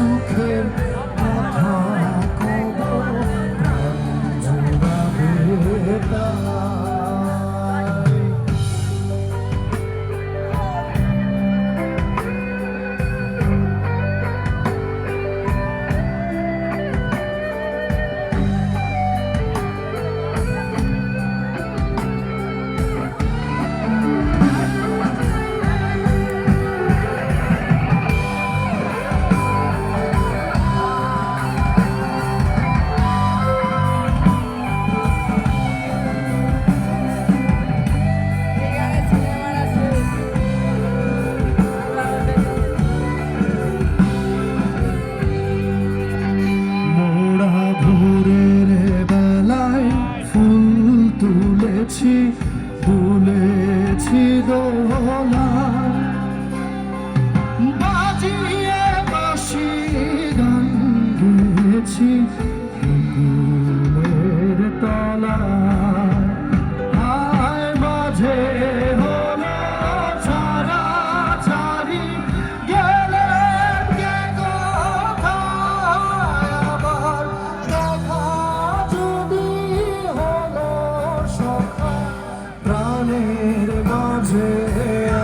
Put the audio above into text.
সুখের কথা কব প্রাণ জোড়াবে তাই। তুলেছি দোলা বাজিয়ে বাঁশি গান গেয়েছি কুকুরের তলায় হায় মাঝে হলো ছাড়াছাড়ি গেলেন কে কোথায় আবার দেখা যদি হলো সখা প্রাণের মাঝে